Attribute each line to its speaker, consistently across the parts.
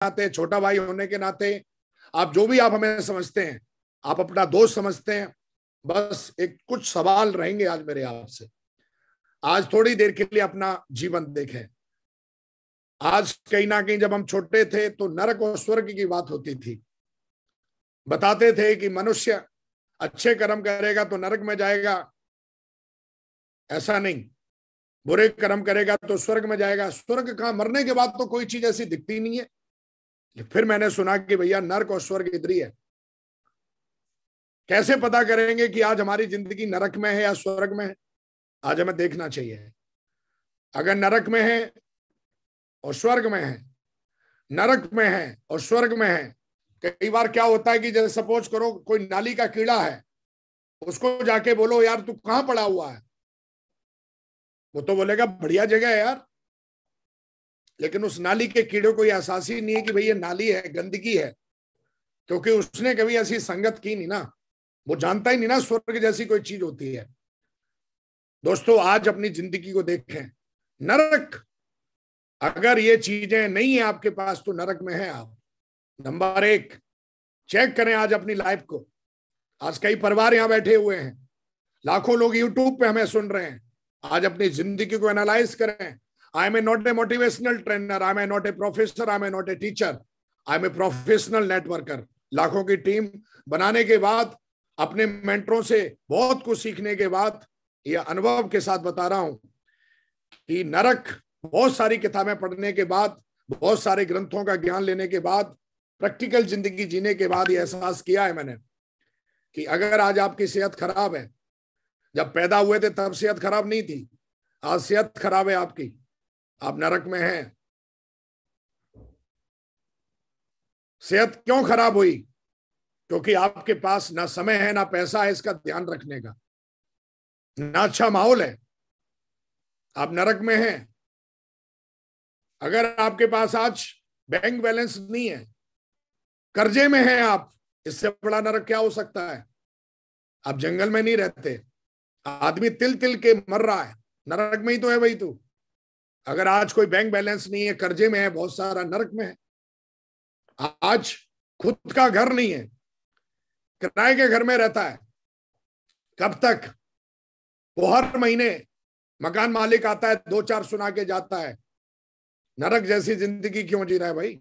Speaker 1: नाते, छोटा भाई होने के नाते, आप जो भी आप हमें समझते हैं, आप अपना दोस्त समझते हैं, बस एक कुछ सवाल रहेंगे आज मेरे आपसे। आज थोड़ी देर के लिए अपना जीवन देखें। आज कहीं ना कहीं जब हम छोटे थे तो नरक और स्वर्ग की बात होती थी। बताते थे कि मनुष्य अच्छे कर्म करेगा तो नरक में जाएगा, ऐसा नहीं, बुरे कर्म करेगा तो स्वर्ग में जाएगा। स्वर्ग कहां, मरने के बाद तो कोई चीज ऐसी दिखती नहीं है। फिर मैंने सुना कि भैया नरक और स्वर्ग इधर ही है। कैसे पता करेंगे कि आज हमारी जिंदगी नरक में है या स्वर्ग में है? आज हमें देखना चाहिए। अगर नरक में है और स्वर्ग में है, नरक में है और स्वर्ग में है, कई बार क्या होता है कि जैसे सपोज करो कोई नाली का कीड़ा है, उसको जाके बोलो यार तू कहां पड़ा हुआ है, वो तो बोलेगा बढ़िया जगह है यार, लेकिन उस नाली के कीड़े को यह एहसास ही नहीं है कि भाई ये नाली है, गंदगी है, क्योंकि उसने कभी ऐसी संगत की नहीं ना, वो जानता ही नहीं ना स्वर्ग जैसी कोई चीज होती है। दोस्तों आज अपनी जिंदगी को देखें। नरक, अगर ये चीजें नहीं है आपके पास तो नरक में है आप। नंबर एक, चेक करें आज अपनी लाइफ को। आज कई परिवार यहां बैठे हुए हैं, लाखों लोग यूट्यूब पे हमें सुन रहे हैं। आज अपनी जिंदगी को एनालाइज करें। I am not a motivational trainer, I am not a professor, I am not a teacher, I am a professional networker. लाखों की टीम बनाने के बाद, अपने मेंटरों से बहुत कुछ सीखने के बाद, यह अनुभव के साथ बता रहा हूं कि नरक, बहुत सारी किताबें पढ़ने के बाद, बहुत सारे ग्रंथों का ज्ञान लेने के बाद, प्रैक्टिकल जिंदगी जीने के बाद यह एहसास किया है मैंने कि अगर आज आपकी सेहत खराब है, जब पैदा हुए थे तब सेहत खराब नहीं थी, आज सेहत खराब है आपकी, आप नरक में हैं। सेहत क्यों खराब हुई? क्योंकि आपके पास ना समय है, ना पैसा है इसका ध्यान रखने का, ना अच्छा माहौल है, आप नरक में हैं। अगर आपके पास आज बैंक बैलेंस नहीं है, कर्जे में हैं आप, इससे बड़ा नरक क्या हो सकता है? आप जंगल में नहीं रहते, आदमी तिल तिल के मर रहा है, नरक में ही तो है भाई तू। अगर आज कोई बैंक बैलेंस नहीं है, कर्जे में है बहुत सारा, नरक में है। आज खुद का घर नहीं है, किराए के घर में रहता है, कब तक? वो हर महीने मकान मालिक आता है, 2-4 सुना के जाता है। नरक जैसी जिंदगी क्यों जी रहा है भाई?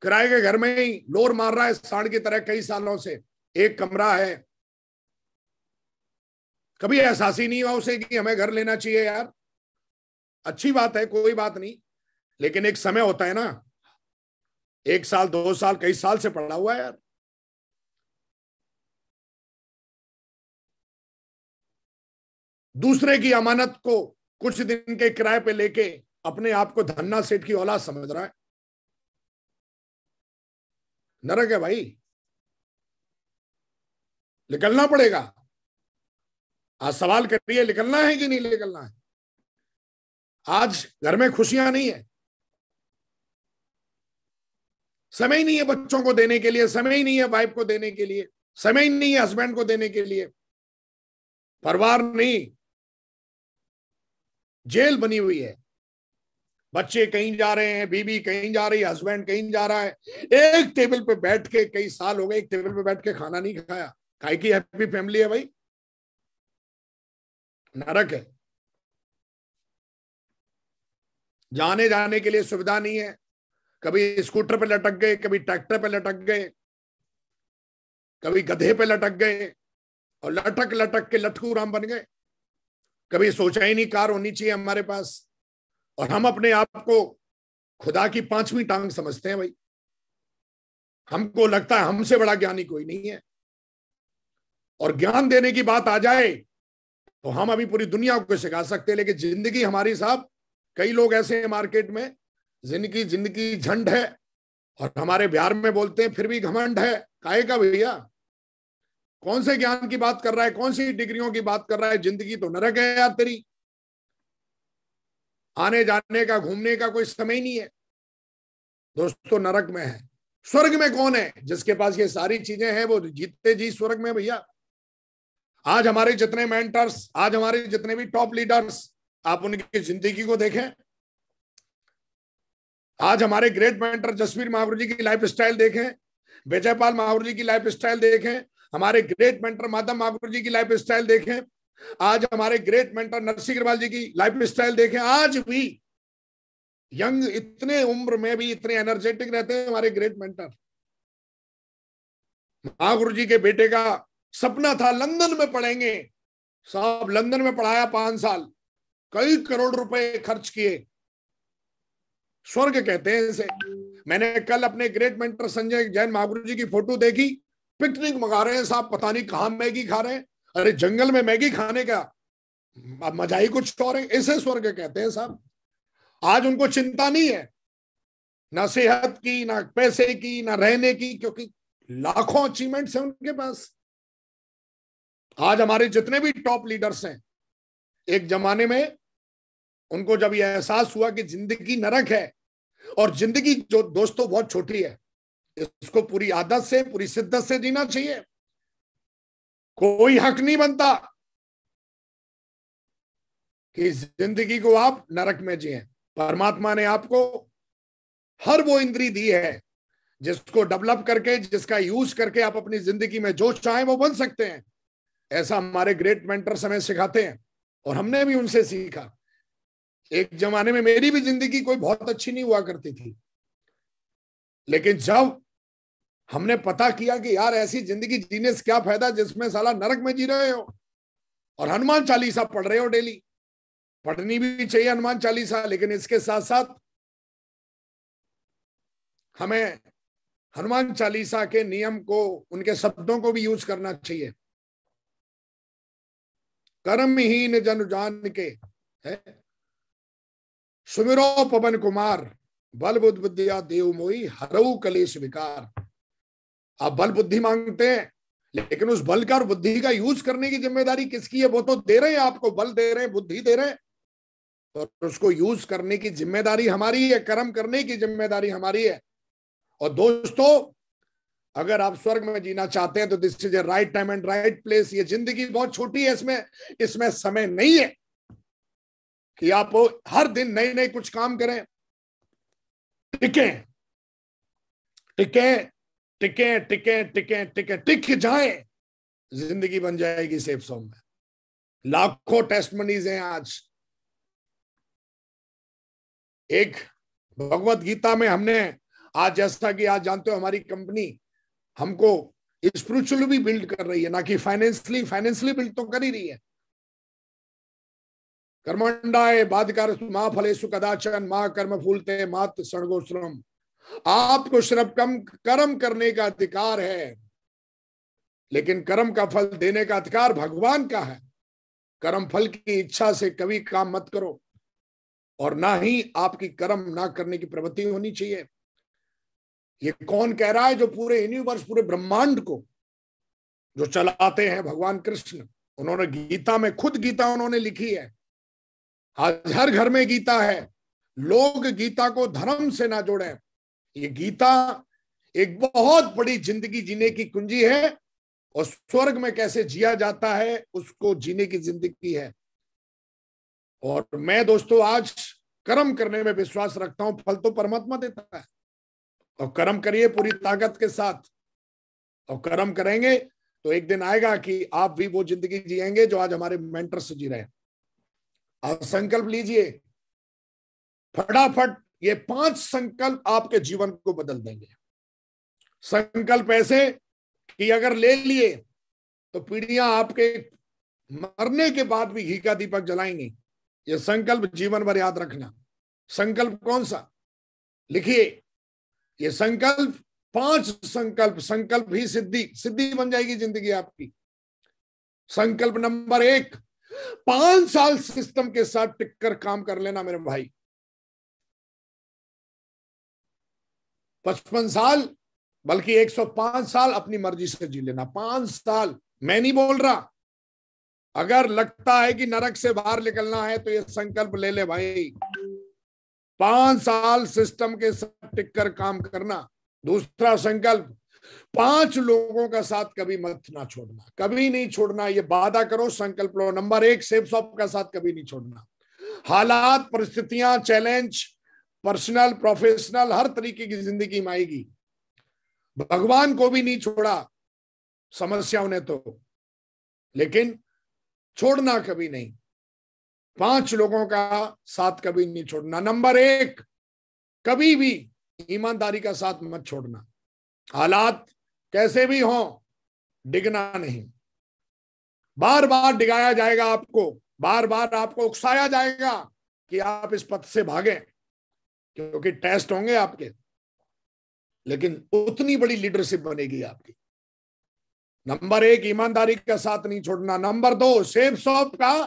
Speaker 1: किराए के घर में ही लोर मार रहा है सांड की तरह कई सालों से, एक कमरा है। कभी एहसास ही नहीं हुआ उसे कि हमें घर लेना चाहिए यार। अच्छी बात है, कोई बात नहीं, लेकिन एक समय होता है ना, 1 साल 2 साल, कई साल से पड़ा हुआ है यार। दूसरे की अमानत को कुछ दिन के किराए पे लेके अपने आप को धन्ना सेठ की औलाद समझ रहा है, नरक है भाई। निकलना पड़ेगा। आज सवाल करिए, निकलना है कि नहीं निकलना है? आज घर में खुशियां नहीं है, समय ही नहीं है बच्चों को देने के लिए, समय ही नहीं है वाइफ को देने के लिए, समय ही नहीं है हस्बैंड को देने के लिए। परिवार नहीं, जेल बनी हुई है। बच्चे कहीं जा रहे हैं, बीवी कहीं जा रही है, हस्बैंड कहीं जा रहा है। एक टेबल पे बैठ के, कई साल हो गए एक टेबल पे बैठ के खाना नहीं खाया। काहे की हैप्पी फैमिली है भाई? नरक है। जाने जाने के लिए सुविधा नहीं है, कभी स्कूटर पे लटक गए, कभी ट्रैक्टर पे लटक गए, कभी गधे पे लटक गए और लटक लटक के लटकू राम बन गए। कभी सोचा ही नहीं कार होनी चाहिए हमारे पास, और हम अपने आप को खुदा की 5वीं टांग समझते हैं भाई। हमको लगता है हमसे बड़ा ज्ञानी कोई नहीं है, और ज्ञान देने की बात आ जाए तो हम अभी पूरी दुनिया को सिखा सकते हैं। लेकिन जिंदगी हमारी साहब, कई लोग ऐसे हैं मार्केट में, जिनकी जिंदगी झंड है, और हमारे बिहार में बोलते हैं फिर भी घमंड है। काहे का भैया? कौन से ज्ञान की बात कर रहा है, कौन सी डिग्रियों की बात कर रहा है? जिंदगी तो नरक है यार तेरी। आने जाने का, घूमने का कोई समय ही नहीं है। दोस्तों नरक में है। स्वर्ग में कौन है? जिसके पास ये सारी चीजें हैं वो जीते जी स्वर्ग में भैया। आज हमारे जितने मेंटर्स, आज हमारे जितने भी टॉप लीडर्स, आप उनकी जिंदगी को देखें, आज हमारे ग्रेट मेंटर जसवीर महागुरु जी की लाइफ स्टाइल देखें, विजयपाल महागुरु जी की लाइफ स्टाइल देखें, हमारे ग्रेट मेंटर माधव महागुरु जी की लाइफ स्टाइल देखें, आज हमारे ग्रेट मेंटर नरसिंह अग्रवाल जी की लाइफ स्टाइल देखें। आज भी यंग, इतने उम्र में भी इतने एनर्जेटिक रहते हैं हमारे ग्रेट मेंटर। महागुरु जी के बेटे का सपना था लंदन में पढ़ेंगे, साहब लंदन में पढ़ाया 5 साल, कई करोड़ रुपए खर्च किए, स्वर्ग कहते हैं इसे। मैंने कल अपने ग्रेट मेंटर संजय जैन महागुरु जी की फोटो देखी, पिकनिक मंगा रहे हैं साहब, पता नहीं कहां मैगी खा रहे हैं। अरे जंगल में मैगी खाने का मजा ही कुछ और है, इसे स्वर्ग कहते हैं साहब। आज उनको चिंता नहीं है ना सेहत की, ना पैसे की, ना रहने की, क्योंकि लाखों अचीवमेंट्स हैं उनके पास। आज हमारे जितने भी टॉप लीडर्स हैं, एक जमाने में उनको जब यह एहसास हुआ कि जिंदगी नरक है और जिंदगी जो दोस्तों बहुत छोटी है, इसको पूरी आदत से, पूरी शिद्दत से जीना चाहिए। कोई हक नहीं बनता कि जिंदगी को आप नरक में जिए। परमात्मा ने आपको हर वो इंद्री दी है जिसको डेवलप करके, जिसका यूज करके आप अपनी जिंदगी में जो चाहें वो बन सकते हैं। ऐसा हमारे ग्रेट मेंटर्स हमें सिखाते हैं और हमने भी उनसे सीखा। एक जमाने में मेरी भी जिंदगी कोई बहुत अच्छी नहीं हुआ करती थी, लेकिन जब हमने पता किया कि यार ऐसी जिंदगी जीने से क्या फायदा जिसमें साला नरक में जी रहे हो, और हनुमान चालीसा पढ़ रहे हो डेली। पढ़नी भी चाहिए हनुमान चालीसा, लेकिन इसके साथ साथ हमें हनुमान चालीसा के नियम को, उनके शब्दों को भी यूज करना चाहिए। कर्महीन जन जान के है सुमिरो पवन कुमार, बल बुद्धि विद्या देव मोई, हरऊ कलेश विकार। आप बल बुद्धि मांगते हैं, लेकिन उस बल का और बुद्धि का यूज करने की जिम्मेदारी किसकी है? वो तो दे रहे हैं आपको, बल दे रहे हैं, बुद्धि दे रहे हैं, और उसको यूज करने की जिम्मेदारी हमारी है, कर्म करने की जिम्मेदारी हमारी है। और दोस्तों, अगर आप स्वर्ग में जीना चाहते हैं तो this is a right time and right place. ये जिंदगी बहुत छोटी है, इसमें समय नहीं है कि आप हर दिन नए नए कुछ काम करें। टिके टिके टिके टिके टिके टिके टिक जाए, जिंदगी बन जाएगी सेफ जोन में। लाखों टेस्टमनीज हैं आज। एक भगवत गीता में हमने आज, जैसा कि आज जानते हो हमारी कंपनी हमको स्पिरिचुअली भी बिल्ड कर रही है, ना कि फाइनेंशियली बिल्ड तो कर ही रही है। कर्मंडाए बाधिकार मां फलेषु कदाचन मां कर्म फूलते मात सड़गोश्रम। आपको सिर्फ कर्म करने का अधिकार है, लेकिन कर्म का फल देने का अधिकार भगवान का है। कर्म फल की इच्छा से कभी काम मत करो, और ना ही आपकी कर्म ना करने की प्रवृत्ति होनी चाहिए। ये कौन कह रहा है? जो पूरे यूनिवर्स, पूरे ब्रह्मांड को जो चलाते हैं भगवान कृष्ण। उन्होंने गीता में, खुद गीता उन्होंने लिखी है। आज हर घर में गीता है। लोग गीता को धर्म से ना जोड़ें। ये गीता एक बहुत बड़ी जिंदगी जीने की कुंजी है, और स्वर्ग में कैसे जिया जाता है उसको जीने की जिंदगी है। और मैं दोस्तों आज कर्म करने में विश्वास रखता हूं। फल तो परमात्मा देता है, और कर्म करिए पूरी ताकत के साथ, और कर्म करेंगे तो एक दिन आएगा कि आप भी वो जिंदगी जिएंगे जो आज हमारे मेंटर से जी रहे हैं। आप संकल्प लीजिए फटाफट। ये 5 संकल्प आपके जीवन को बदल देंगे। संकल्प ऐसे कि अगर ले लिए तो पीढ़ियां आपके मरने के बाद भी घी का दीपक जलाएंगी। ये संकल्प जीवन भर याद रखना। संकल्प कौन सा? लिखिए ये संकल्प, 5 संकल्प। संकल्प ही सिद्धि बन जाएगी जिंदगी आपकी। संकल्प नंबर 1, 5 साल सिस्टम के साथ टिककर काम कर लेना मेरे भाई। 55 साल बल्कि 105 साल अपनी मर्जी से जी लेना। 5 साल, मैं नहीं बोल रहा। अगर लगता है कि नरक से बाहर निकलना है तो ये संकल्प ले ले भाई। 5 साल सिस्टम के साथ टिककर काम करना। दूसरा संकल्प, 5 लोगों का साथ कभी मत ना छोड़ना, कभी नहीं छोड़ना। ये वादा करो, संकल्प लो। नंबर 1, सेफ शॉप का साथ कभी नहीं छोड़ना। हालात, परिस्थितियां, चैलेंज पर्सनल, प्रोफेशनल, हर तरीके की जिंदगी में आएगी। भगवान को भी नहीं छोड़ा समस्याओं ने तो, लेकिन छोड़ना कभी नहीं। 5 लोगों का साथ कभी नहीं छोड़ना। नंबर 1, कभी भी ईमानदारी का साथ मत छोड़ना। हालात कैसे भी हों, डिगना नहीं। बार बार डिगाया जाएगा आपको, बार बार आपको उकसाया जाएगा कि आप इस पथ से भागें, क्योंकि टेस्ट होंगे आपके, लेकिन उतनी बड़ी लीडरशिप बनेगी आपकी। नंबर 1, ईमानदारी का साथ नहीं छोड़ना। नंबर 2, सेफ शॉप का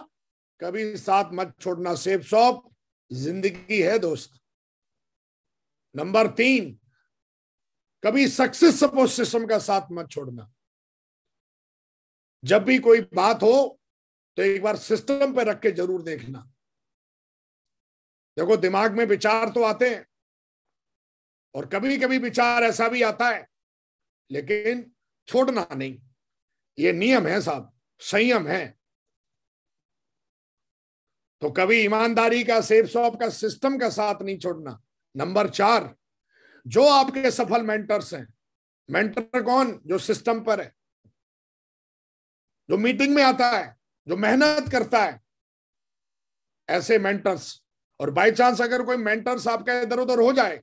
Speaker 1: कभी साथ मत छोड़ना। सेफ शॉप जिंदगी है दोस्त। नंबर 3, कभी सक्सेस सपोर्ट सिस्टम का साथ मत छोड़ना। जब भी कोई बात हो तो एक बार सिस्टम पे रख के जरूर देखना। देखो, दिमाग में विचार तो आते हैं, और कभी कभी विचार ऐसा भी आता है, लेकिन छोड़ना नहीं। ये नियम है साहब, संयम है। तो कभी ईमानदारी का, सेफ शॉप का, सिस्टम का साथ नहीं छोड़ना। नंबर 4, जो आपके सफल मेंटर्स हैं। मेंटर कौन? जो सिस्टम पर है, जो मीटिंग में आता है, जो मेहनत करता है, ऐसे मेंटर्स। और बाय चांस अगर कोई मेंटर्स आपका इधर उधर हो जाए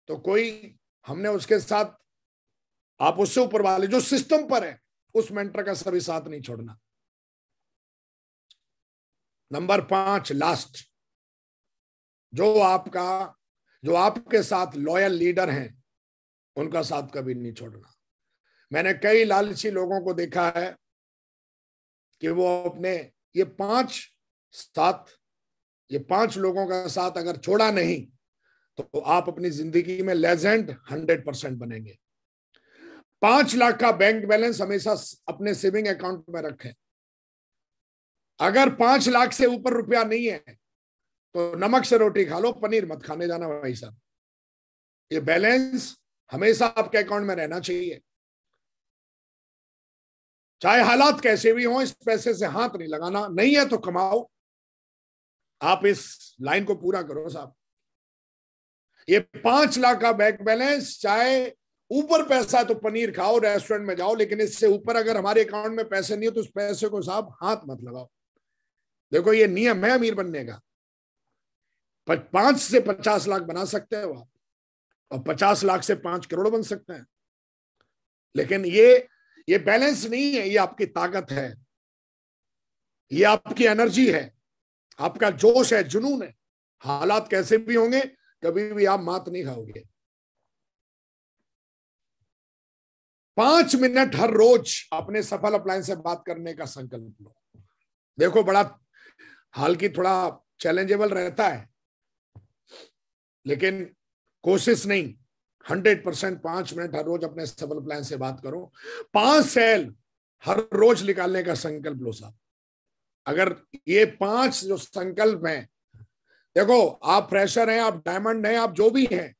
Speaker 1: तो कोई, हमने उसके साथ, आप उससे ऊपर वाले जो सिस्टम पर है, उस मेंटर का सभी साथ नहीं छोड़ना। नंबर 5, लास्ट, जो आपके साथ लॉयल लीडर हैं, उनका साथ कभी नहीं छोड़ना। मैंने कई लालची लोगों को देखा है कि वो अपने ये 5 लोगों का साथ अगर छोड़ा नहीं तो आप अपनी जिंदगी में लेजेंड 100% बनेंगे। 5 लाख का बैंक बैलेंस हमेशा अपने सेविंग अकाउंट में रखें। अगर 5 लाख से ऊपर रुपया नहीं है तो नमक से रोटी खा लो, पनीर मत खाने जाना भाई साहब। ये बैलेंस हमेशा आपके अकाउंट में रहना चाहिए। चाहे हालात कैसे भी हों, इस पैसे से हाथ नहीं लगाना। नहीं है तो कमाओ। आप इस लाइन को पूरा करो साहब। ये 5 लाख का बैंक बैलेंस, चाहे ऊपर पैसा है तो पनीर खाओ, रेस्टोरेंट में जाओ, लेकिन इससे ऊपर अगर हमारे अकाउंट में पैसे नहीं हो तो उस पैसे को साहब हाथ मत लगाओ। देखो, ये नियम है अमीर बनने का। 5 से 50 लाख बना सकते हो आप, और 50 लाख से 5 करोड़ बन सकते हैं। लेकिन ये बैलेंस नहीं है, ये आपकी ताकत है, ये आपकी एनर्जी है, आपका जोश है, जुनून है। हालात कैसे भी होंगे, कभी भी आप मात नहीं खाओगे। 5 मिनट हर रोज अपने सफल अपलाइन से बात करने का संकल्प लो। देखो, बड़ा हाल की थोड़ा चैलेंजेबल रहता है, लेकिन कोशिश नहीं, 100% 5 मिनट हर रोज अपने सफल प्लान से बात करो। 5 सेल हर रोज निकालने का संकल्प लो साहब। अगर ये 5 जो संकल्प हैं, देखो आप फ्रेशर हैं, आप डायमंड हैं, आप जो भी हैं,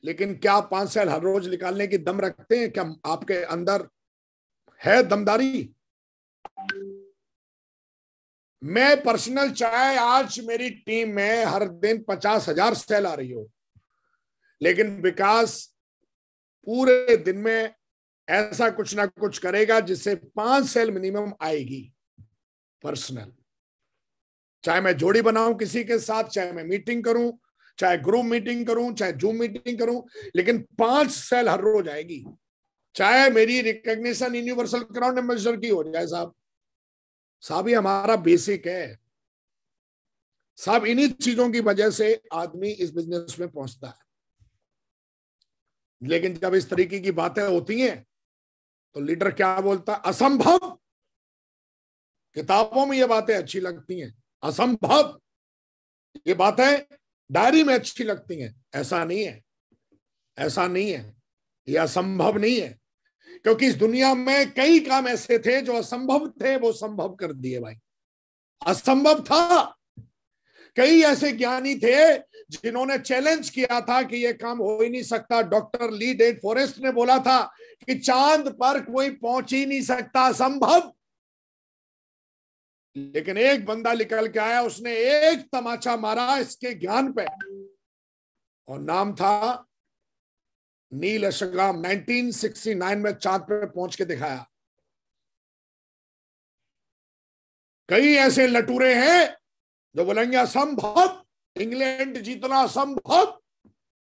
Speaker 1: लेकिन क्या आप 5 सेल हर रोज निकालने की दम रखते हैं? क्या आपके अंदर है दमदारी? मैं पर्सनल, चाहे आज मेरी टीम में हर दिन 50,000 सेल आ रही हो, लेकिन विकास पूरे दिन में ऐसा कुछ ना कुछ करेगा जिससे 5 सेल मिनिमम आएगी पर्सनल। चाहे मैं जोड़ी बनाऊं किसी के साथ, चाहे मैं मीटिंग करूं, चाहे ग्रुप मीटिंग करूं, चाहे जूम मीटिंग करूं, लेकिन 5 सेल हर रोज आएगी। चाहे मेरी रिकॉग्निशन यूनिवर्सल क्राउन एम्बेसडर की हो जाए साहब, ये हमारा बेसिक है साहब। इन्हीं चीजों की वजह से आदमी इस बिजनेस में पहुंचता है। लेकिन जब इस तरीके की बातें होती हैं तो लीडर क्या बोलता है? असंभव। किताबों में ये बातें अच्छी लगती हैं, असंभव। ये बातें डायरी में अच्छी लगती हैं, ऐसा नहीं है, ऐसा नहीं है, ये असंभव नहीं है। क्योंकि इस दुनिया में कई काम ऐसे थे जो असंभव थे, वो संभव कर दिए भाई। असंभव था, कई ऐसे ज्ञानी थे जिन्होंने चैलेंज किया था कि ये काम हो ही नहीं सकता। डॉक्टर ली डेड फॉरेस्ट ने बोला था कि चांद पर कोई पहुंच ही नहीं सकता, असंभव। लेकिन एक बंदा निकल के आया, उसने एक तमाचा मारा इसके ज्ञान पे, और नाम था नील अर्मस्ट्रांग। 1969 में चांद पे पहुंच के दिखाया। कई ऐसे लटूरे हैं जो बोलेंगे असंभव, इंग्लैंड जीतना असंभव,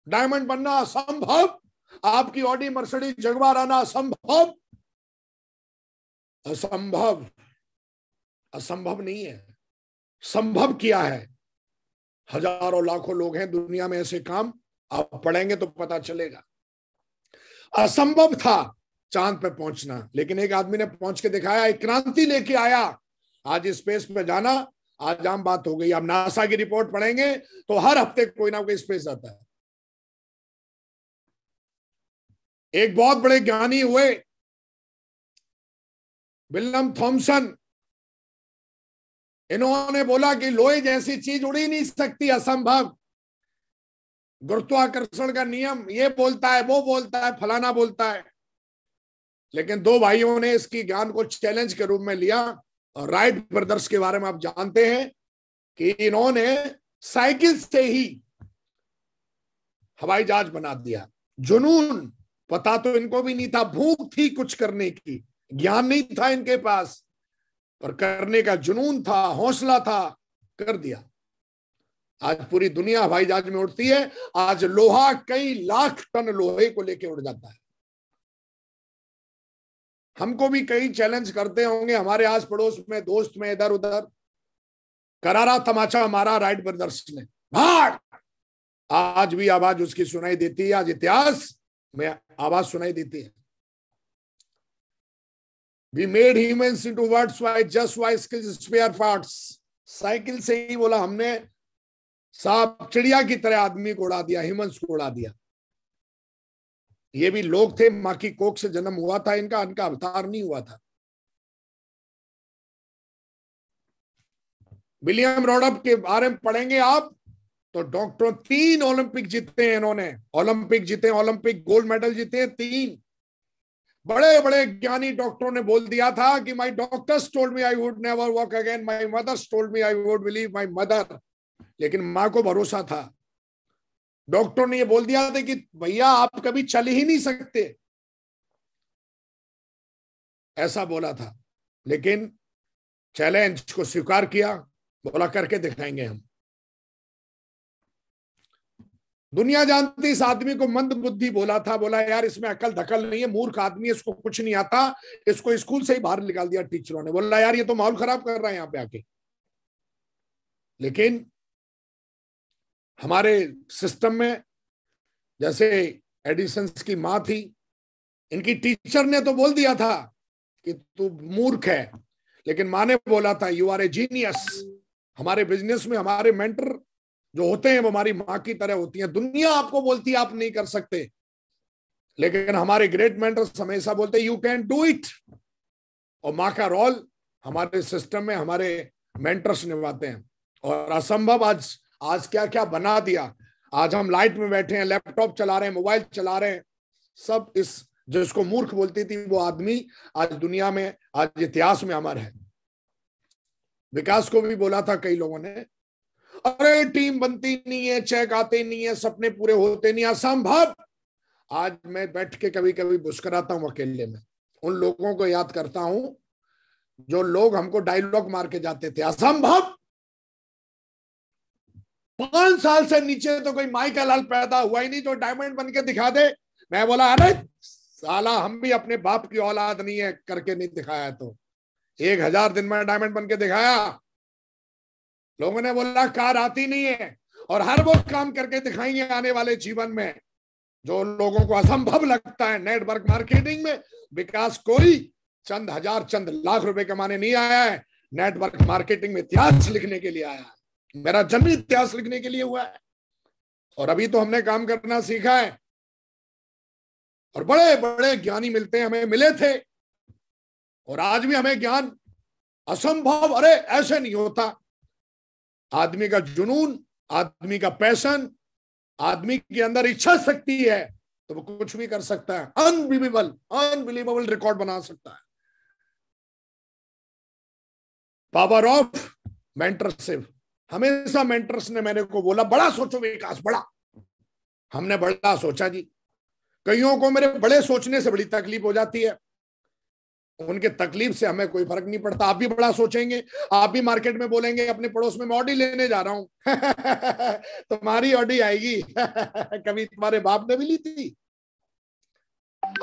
Speaker 1: डायमंड बनना असंभव, आपकी ऑडी मर्सिडीज जगवार आना असंभव। असंभव असंभव नहीं है, संभव किया है। हजारों लाखों लोग हैं दुनिया में ऐसे काम, आप पढ़ेंगे तो पता चलेगा। असंभव था चांद पे पहुंचना, लेकिन एक आदमी ने पहुंच के दिखाया, एक क्रांति लेके आया। आज स्पेस पे जाना आज आम बात हो गई। आप नासा की रिपोर्ट पढ़ेंगे तो हर हफ्ते कोई ना कोई स्पेस आता है। एक बहुत बड़े ज्ञानी हुए विलियम थॉमसन, इन्होंने बोला कि लोहे जैसी चीज उड़ ही नहीं सकती, असंभव। गुरुत्वाकर्षण का नियम ये बोलता है, वो बोलता है, फलाना बोलता है। लेकिन दो भाइयों ने इसकी ज्ञान को चैलेंज के रूप में लिया। और राइट ब्रदर्स के बारे में आप जानते हैं कि इन्होंने साइकिल से ही हवाई जहाज बना दिया। जुनून, पता तो इनको भी नहीं था, भूख थी कुछ करने की, ज्ञान नहीं था इनके पास, पर करने का जुनून था, हौसला था, कर दिया। आज पूरी दुनिया हवाई जहाज में उड़ती है। आज लोहा कई लाख टन लोहे को लेके उड़ जाता है। हमको भी कई चैलेंज करते होंगे, हमारे आस पड़ोस में, दोस्त में, इधर उधर। करारा तमाचा मारा राइट ब्रदर्स ने, भाग। आज भी आवाज उसकी सुनाई देती है, आज इतिहास में आवाज सुनाई देती है। We made humans into words by just by skills spare parts. Cycle से ही बोला हमने, सांप चिड़िया की तरह आदमी को उड़ा दिया, ह्यूमंस को उड़ा दिया। ये भी लोग थे, माँ की कोख से जन्म हुआ था इनका अवतार नहीं हुआ था। विलियम रॉडप के बारे में पढ़ेंगे आप तो डॉक्टर, 3 ओलंपिक जीते हैं इन्होंने, ओलंपिक जीते, ओलंपिक गोल्ड मेडल जीते हैं 3। बड़े बड़े ज्ञानी डॉक्टरों ने बोल दिया था कि my doctors told me I would never walk again, my mothers told me I would believe my mother. लेकिन मां को भरोसा था। डॉक्टर ने ये बोल दिया था कि भैया आप कभी चल ही नहीं सकते, ऐसा बोला था। लेकिन चैलेंज को स्वीकार किया, बोला करके दिखाएंगे हम। दुनिया जानती इस आदमी को मंद बुद्धि बोला था, बोला यार इसमें अकल धकल नहीं है, मूर्ख आदमी, इसको कुछ नहीं आता, इसको स्कूल से ही बाहर निकाल दिया टीचरों ने। बोला यार ये तो माहौल खराब कर रहा है यहाँ पे आके। लेकिन हमारे सिस्टम में, जैसे एडिसन की मां थी, इनकी टीचर ने तो बोल दिया था कि तू मूर्ख है, लेकिन मां ने बोला था यू आर ए जीनियस। हमारे बिजनेस में हमारे मेंटर जो होते हैं वो हमारी मां की तरह होती हैं। दुनिया आपको बोलती है आप नहीं कर सकते, लेकिन हमारे ग्रेट मेंटर्स हमेशा बोलते हैं यू कैन डू इट। और मां का रोल हमारे सिस्टम में हमारे मेंटर्स निभाते हैं। और असंभव आज क्या क्या बना दिया। आज हम लाइट में बैठे हैं, लैपटॉप चला रहे हैं, मोबाइल चला रहे हैं, सब इस जिसको मूर्ख बोलती थी वो आदमी आज दुनिया में, आज इतिहास में अमर है। विकास को भी बोला था कई लोगों ने, अरे टीम बनती नहीं है, चेक आते नहीं है, सपने पूरे होते नहीं, असंभव। आज मैं बैठ के कभी कभी मुस्कुराता हूं अकेले में, उन लोगों को याद करता हूं जो लोग हमको डायलॉग मार के जाते थे, असंभव। 5 साल से नीचे तो कोई माई का लाल पैदा हुआ ही नहीं जो डायमंड बन के दिखा दे। मैं बोला अरे साला हम भी अपने बाप की औलाद नहीं है, करके नहीं दिखाया तो 1000 दिन में डायमंड बन के दिखाया। लोगों ने बोला कार आती नहीं है, और हर वो काम करके दिखाएंगे आने वाले जीवन में जो लोगों को असंभव लगता है। नेटवर्क मार्केटिंग में विकास कोई चंद हजार चंद लाख रुपए कमाने नहीं आया है, नेटवर्क मार्केटिंग में इतिहास लिखने के लिए आया है। मेरा जन्म इतिहास लिखने के लिए हुआ है, और अभी तो हमने काम करना सीखा है। और बड़े बड़े ज्ञानी मिलते हैं, हमें मिले थे, और आज भी हमें ज्ञान असंभव, अरे ऐसे नहीं होता। आदमी का जुनून, आदमी का पैशन, आदमी के अंदर इच्छा शक्ति है तो वो कुछ भी कर सकता है। अनबिलीवेबल रिकॉर्ड बना सकता है। Power of mentorship. हमेशा मेंटर्स ने मेरे को बोला बड़ा सोचो विकास, बड़ा हमने बड़ा सोचा जी। कईयों को मेरे बड़े सोचने से बड़ी तकलीफ हो जाती है, उनके तकलीफ से हमें कोई फर्क नहीं पड़ता। आप भी बड़ा सोचेंगे, आप भी मार्केट में बोलेंगे अपने पड़ोस में मैं ऑडी लेने जा रहा हूं तुम्हारी ऑडी आएगी कभी तुम्हारे बाप ने भी ली थी?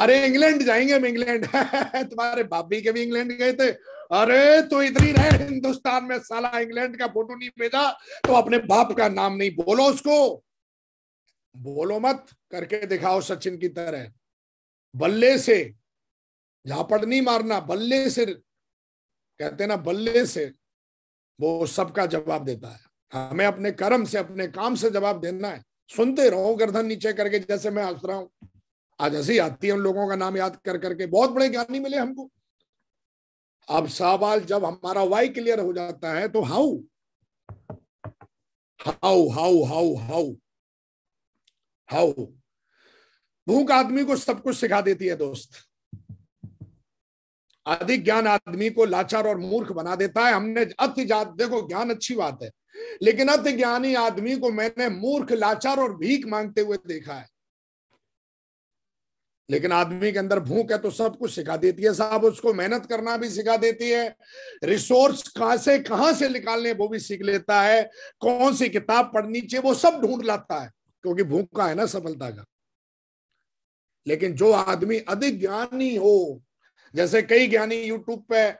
Speaker 1: अरे इंग्लैंड जाएंगे हम, इंग्लैंड तुम्हारे बाप भी कभी इंग्लैंड गए थे? अरे तो इतनी रहे हिंदुस्तान में, साला इंग्लैंड का फोटो नहीं भेजा तो अपने बाप का नाम नहीं बोलो, उसको बोलो मत, करके दिखाओ सचिन की तरह। बल्ले से झापड़ नहीं मारना, बल्ले से, कहते ना बल्ले से वो सबका जवाब देता है। हमें अपने कर्म से, अपने काम से जवाब देना है। सुनते रहो गर्दन नीचे करके, जैसे मैं हंस रहा हूं। आज हंसी आती है उन लोगों का नाम याद कर करके, बहुत बड़े ज्ञानी मिले हमको। अब सवाल जब हमारा वाई क्लियर हो जाता है तो how how how how how how भूख आदमी को सब कुछ सिखा देती है दोस्त। अधिक ज्ञान आदमी को लाचार और मूर्ख बना देता है। हमने अति ज्ञान, देखो ज्ञान अच्छी बात है, लेकिन अति ज्ञानी आदमी को मैंने मूर्ख, लाचार और भीख मांगते हुए देखा है। लेकिन आदमी के अंदर भूख है तो सब कुछ सिखा देती है साहब। उसको मेहनत करना भी सिखा देती है, रिसोर्स कहां से निकालने वो भी सीख लेता है, कौन सी किताब पढ़नी चाहिए वो सब ढूंढ लाता है, क्योंकि भूखा है ना सफलता का। लेकिन जो आदमी अधिक ज्ञानी हो, जैसे कई ज्ञानी यूट्यूब पे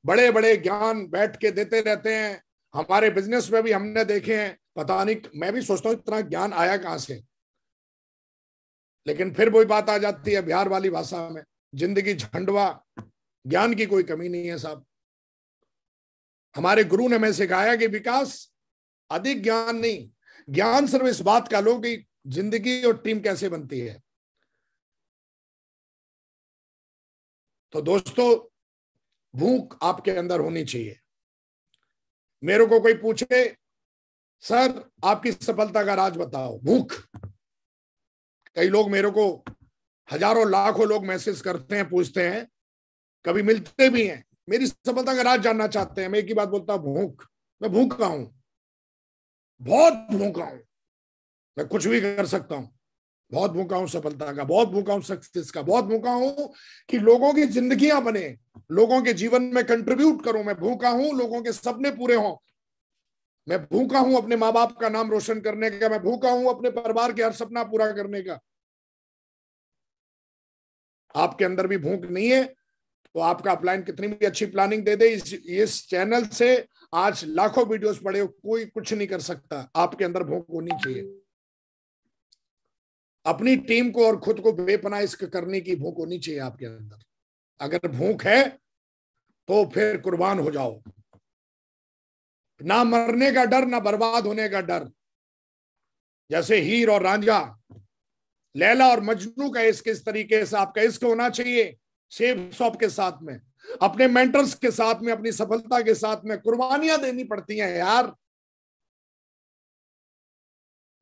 Speaker 1: बड़े बड़े ज्ञान बैठ के देते रहते हैं, हमारे बिजनेस में भी हमने देखे हैं, पता नहीं, मैं भी सोचता हूं इतना ज्ञान आया कहां से। लेकिन फिर वही बात आ जाती है बिहार वाली भाषा में, जिंदगी झंडवा, ज्ञान की कोई कमी नहीं है साहब। हमारे गुरु ने हमें सिखाया कि विकास अधिक ज्ञान नहीं, ज्ञान सिर्फ इस बात का लो कि जिंदगी और टीम कैसे बनती है। तो दोस्तों, भूख आपके अंदर होनी चाहिए। मेरे को कोई पूछे सर आपकी सफलता का राज बताओ, भूख। कई लोग मेरे को, हजारों लाखों लोग मैसेज करते हैं, पूछते हैं, कभी मिलते भी हैं, मेरी सफलता का राज जानना चाहते हैं। मैं एक ही बात बोलता हूं, भूख। मैं भूखा हूं, बहुत भूखा हूं, मैं कुछ भी कर सकता हूं। बहुत भूखा हूं सफलता का, बहुत भूखा हूं सक्सेस का, बहुत भूखा हूं कि लोगों की जिंदगियां बने, लोगों के जीवन में कंट्रीब्यूट करूं। मैं भूखा हूं लोगों के सपने पूरे हों। मैं भूखा हूं अपने माँ बाप का नाम रोशन करने का। मैं भूखा हूं अपने परिवार के हर सपना पूरा करने का। आपके अंदर भी भूख नहीं है तो आपका अपलाइन कितनी भी अच्छी प्लानिंग दे दे, इस चैनल से आज लाखों वीडियोस पड़े हो, कोई कुछ नहीं कर सकता। आपके अंदर भूख होनी चाहिए, अपनी टीम को और खुद को बेपनाह इश्क करने की भूख होनी चाहिए आपके अंदर। अगर भूख है तो फिर कुर्बान हो जाओ। ना मरने का डर, ना बर्बाद होने का डर। जैसे हीर और रांझा, लैला और मजनू का इश्क, इस तरीके से आपका इश्क होना चाहिए शेफ शॉप के साथ में, अपने मेंटर्स के साथ में, अपनी सफलता के साथ में। कुर्बानियां देनी पड़ती हैं यार।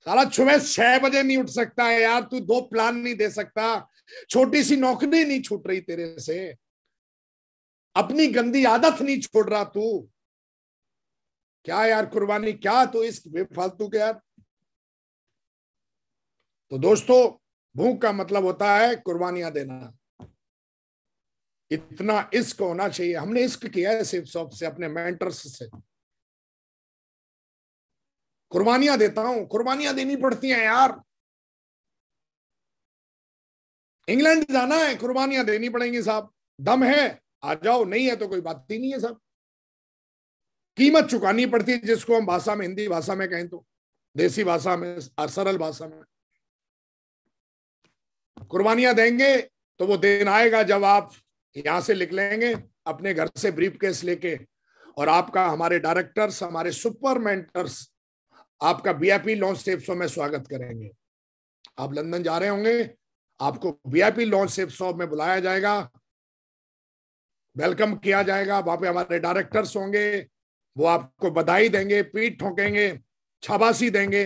Speaker 1: साला सुबह 6 बजे नहीं उठ सकता है यार, तू 2 प्लान नहीं दे सकता, छोटी सी नौकरी नहीं छूट रही तेरे से, अपनी गंदी आदत नहीं छोड़ रहा तू। क्या यार कुर्बानी, क्या तो इस बेफालतू के यार। तो दोस्तों, भूख का मतलब होता है कुर्बानियां देना। इतना इश्क होना चाहिए। हमने इश्क किया है सिर्फ शॉप से, अपने मेंटर्स से। कुर्बानियां देता हूं, कुर्बानियां देनी पड़ती हैं यार। इंग्लैंड जाना है, कुर्बानियां देनी पड़ेंगी साहब। दम है आ जाओ, नहीं है तो कोई बात ही नहीं है साहब। कीमत चुकानी पड़ती है, जिसको हम भाषा में, हिंदी भाषा में कहें तो, देसी भाषा में, सरल भाषा में। कुर्बानियां देंगे तो वो दिन आएगा जब आप यहां से निकलेंगे अपने घर से ब्रीफकेस लेके, और आपका, हमारे डायरेक्टर्स, हमारे सुपर मेंटर्स आपका वीआईपी लॉन्च सेफ शो में स्वागत करेंगे। आप लंदन जा रहे होंगे, आपको वीआईपी लॉन्च सेफ शो में बुलाया जाएगा, वेलकम किया जाएगा। वहां पे हमारे डायरेक्टर्स होंगे, वो आपको बधाई देंगे, पीठ ठोकेंगे, शाबाशी देंगे।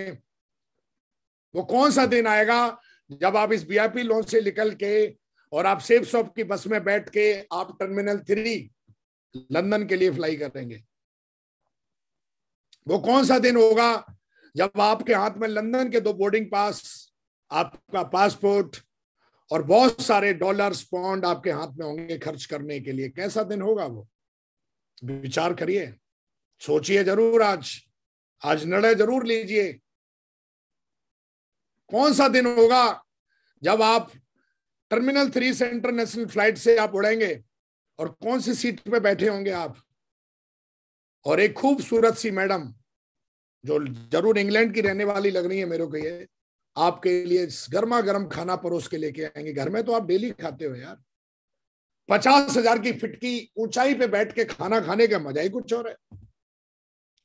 Speaker 1: वो कौन सा दिन आएगा जब आप इस वीआईपी लॉन्च से निकल के और आप सेफ शॉप की बस में बैठ के आप टर्मिनल 3 लंदन के लिए फ्लाई करेंगे। वो कौन सा दिन होगा जब आपके हाथ में लंदन के 2 बोर्डिंग पास आपका पासपोर्ट और बहुत सारे डॉलर्स पाउंड आपके हाथ में होंगे खर्च करने के लिए। कैसा दिन होगा वो, विचार करिए, सोचिए जरूर। आज निर्णय जरूर लीजिए। कौन सा दिन होगा जब आप टर्मिनल 3 से इंटरनेशनल फ्लाइट से आप उड़ेंगे और कौन सी सीट पे बैठे होंगे आप, और एक खूबसूरत सी मैडम जो जरूर इंग्लैंड की रहने वाली लग रही है मेरे को, ये आपके लिए गर्मा गर्म खाना परोस के लेके आएंगे। घर में तो आप डेली खाते हो यार। 50,000 की फीट की ऊंचाई पे बैठ के खाना खाने का मजा ही कुछ और है।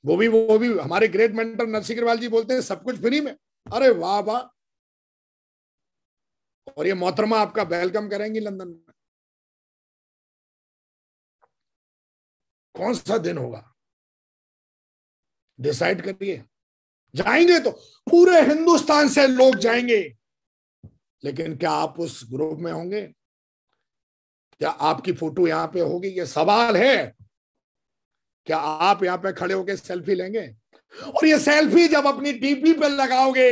Speaker 1: वो भी हमारे ग्रेट मेंटर नरसिंह अग्रवाल जी बोलते हैं सब कुछ फ्री में। अरे वाह वाह। और ये मोहतरमा आपका वेलकम करेंगी लंदन में। कौन सा दिन होगा, डिसाइड करिए। जाएंगे तो पूरे हिंदुस्तान से लोग जाएंगे, लेकिन क्या आप उस ग्रुप में होंगे? क्या आपकी फोटो यहां पे होगी? ये सवाल है। क्या आप यहां पे खड़े होकर सेल्फी लेंगे? और ये सेल्फी जब अपनी डीपी पे लगाओगे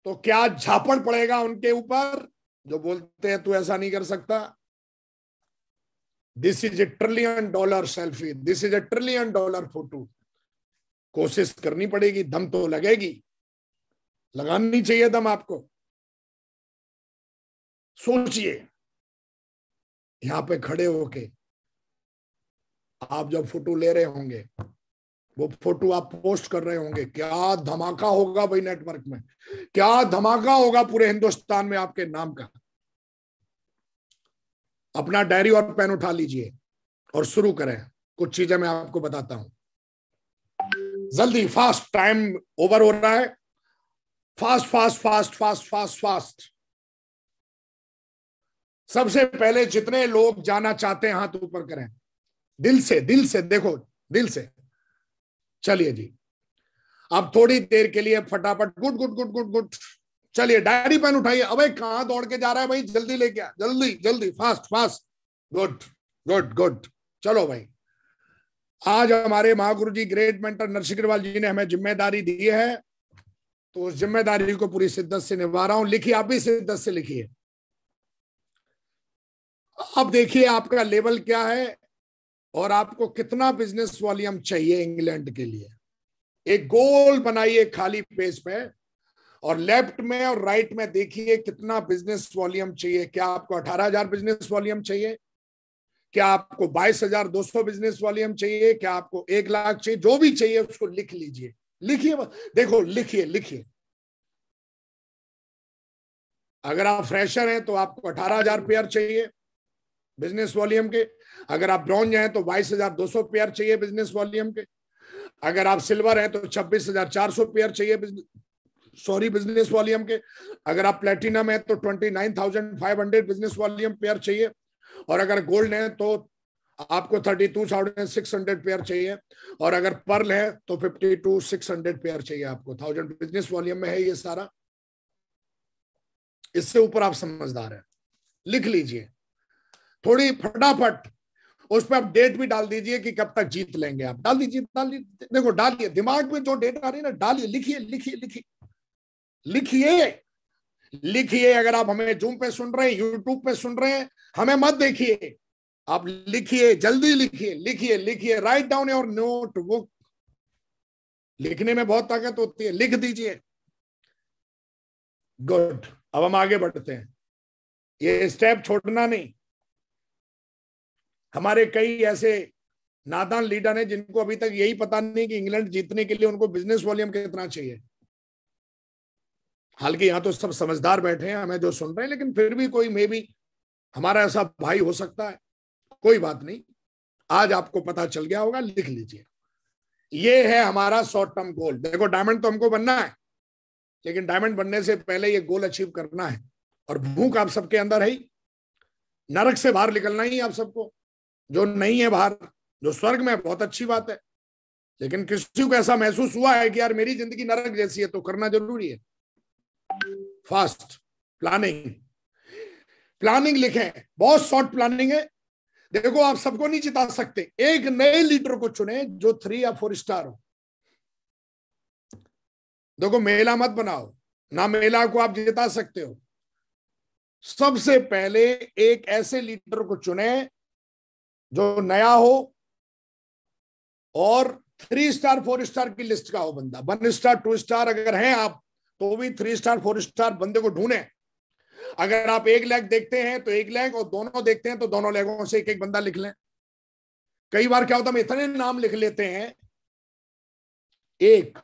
Speaker 1: तो क्या झापड़ पड़ेगा उनके ऊपर जो बोलते हैं तू ऐसा नहीं कर सकता। This is $1 trillion selfie, this is $1 trillion photo. कोशिश करनी पड़ेगी, दम तो लगेगी, लगानी चाहिए दम आपको। सोचिए, यहां पे खड़े होके आप जब फोटो ले रहे होंगे, वो फोटो आप पोस्ट कर रहे होंगे, क्या धमाका होगा भाई नेटवर्क में, क्या धमाका होगा पूरे हिंदुस्तान में आपके नाम का। अपना डायरी और पेन उठा लीजिए और शुरू करें। कुछ चीजें मैं आपको बताता हूं जल्दी, फास्ट, टाइम ओवर हो रहा है। Fast fast fast fast fast fast. सबसे पहले जितने लोग जाना चाहते हैं हाथ ऊपर करें, दिल से देखो, दिल से। चलिए जी, अब थोड़ी देर के लिए फटाफट, good good good good good. चलिए डायरी पेन उठाइए। अबे कहां दौड़ के जा रहा है भाई, जल्दी लेके आ, जल्दी जल्दी, fast fast. Good good good. चलो भाई, आज हमारे महागुरु जी ग्रेट मेंटर नरसिंह अग्रवाल जी ने हमें जिम्मेदारी दी है, तो उस जिम्मेदारी को पूरी शिद्दत से निभा रहा हूं। लिखिए, आप भी शिद्दत से लिखिए। अब देखिए आपका लेवल क्या है और आपको कितना बिजनेस वॉल्यूम चाहिए इंग्लैंड के लिए। एक गोल बनाइए खाली पेज पे, और लेफ्ट में और राइट में देखिए कितना बिजनेस वॉल्यूम चाहिए। क्या आपको 18,000 बिजनेस वॉल्यूम चाहिए? क्या आपको 22,200 बिजनेस वॉल्यूम चाहिए? क्या आपको 1 लाख चाहिए? जो भी चाहिए उसको लिख लीजिए। लिखिए, देखो, लिखिए लिखिए। अगर आप फ्रेशर हैं तो आपको 18,000 पेयर चाहिए बिजनेस वॉल्यूम के। अगर आप ब्रॉन्ज हैं तो 22,200 पेयर चाहिए बिजनेस वॉल्यूम के। अगर आप सिल्वर हैं तो 26,400 पेयर चाहिए बिजनेस वॉल्यूम के। अगर आप प्लेटिनम है तो 29,500 बिजनेस वॉल्यूम पेयर चाहिए। और अगर गोल्ड है तो आपको 32,600 पेयर चाहिए। और अगर पर्ल है तो 52,600 पेयर चाहिए आपको। 1000 बिजनेस वॉल्यूम में है ये सारा। इससे ऊपर आप समझदार हैं, लिख लीजिए थोड़ी फटाफट। उस पर आप डेट भी डाल दीजिए कि कब तक जीत लेंगे आप। डाल दीजिए, देखो, डालिए, दिमाग में जो डेट आ रही है ना डालिए। लिखिए लिखिए लिखिए लिखिए लिखिए। अगर आप हमें जूम पे सुन रहे हैं, यूट्यूब पे सुन रहे हैं, हमें मत देखिए, आप लिखिए, जल्दी लिखिए लिखिए लिखिए। Write down your notebook. लिखने में बहुत ताकत होती है, लिख दीजिए। गुड। अब हम आगे बढ़ते हैं, ये स्टेप छोड़ना नहीं। हमारे कई ऐसे नादान लीडर हैं जिनको अभी तक यही पता नहीं कि इंग्लैंड जीतने के लिए उनको बिजनेस वॉल्यूम कितना चाहिए। हालांकि यहाँ तो सब समझदार बैठे हैं हमें जो सुन रहे हैं, लेकिन फिर भी कोई मे भी हमारा ऐसा भाई हो सकता है। कोई बात नहीं, आज आपको पता चल गया होगा। लिख लीजिए, ये है हमारा शॉर्ट टर्म गोल। देखो, डायमंड तो हमको बनना है, लेकिन डायमंड बनने से पहले ये गोल अचीव करना है। और भूख आप सबके अंदर है, नरक से बाहर निकलना ही आप सबको। जो नहीं है बाहर, जो स्वर्ग में है, बहुत अच्छी बात है। लेकिन किसी को ऐसा महसूस हुआ है कि यार मेरी जिंदगी नरक जैसी है, तो करना जरूरी है। फास्ट प्लानिंग, प्लानिंग लिखें, बहुत शॉर्ट प्लानिंग है। देखो, आप सबको नहीं जिता सकते, एक नए लीडर को चुने जो 3 या 4 स्टार हो। देखो, मेला मत बनाओ, ना महिला को आप जिता सकते हो। सबसे पहले एक ऐसे लीडर को चुने जो नया हो और 3 स्टार 4 स्टार की लिस्ट का हो बंदा। 1 स्टार 2 स्टार अगर हैं आप तो भी 3 स्टार 4 स्टार बंदे को ढूंढें। अगर आप 1 लेग देखते हैं तो 1 लेग, और दोनों देखते हैं तो दोनों लेगों से एक एक बंदा लिख लें। कई बार क्या होता है, हम इतने नाम लिख लेते हैं एक,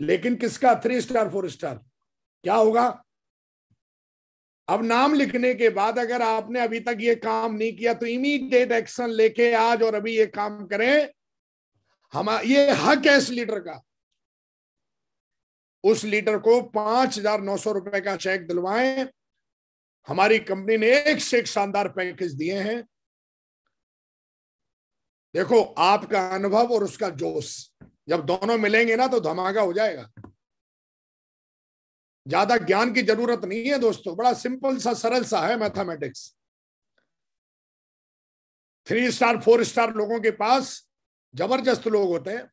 Speaker 1: लेकिन किसका 3 स्टार 4 स्टार, क्या होगा? अब नाम लिखने के बाद अगर आपने अभी तक ये काम नहीं किया तो इमीडिएट एक्शन लेके आज और अभी ये काम करें। हम ये हक है इस लीडर का। उस लीडर को 5,900 रुपए का चेक दिलवाएं। हमारी कंपनी ने एक से एक शानदार पैकेज दिए हैं। देखो, आपका अनुभव और उसका जोश जब दोनों मिलेंगे ना तो धमाका हो जाएगा। ज्यादा ज्ञान की जरूरत नहीं है दोस्तों, बड़ा सिंपल सा सरल सा है मैथमेटिक्स। 3 स्टार 4 स्टार लोगों के पास जबरदस्त लोग होते हैं।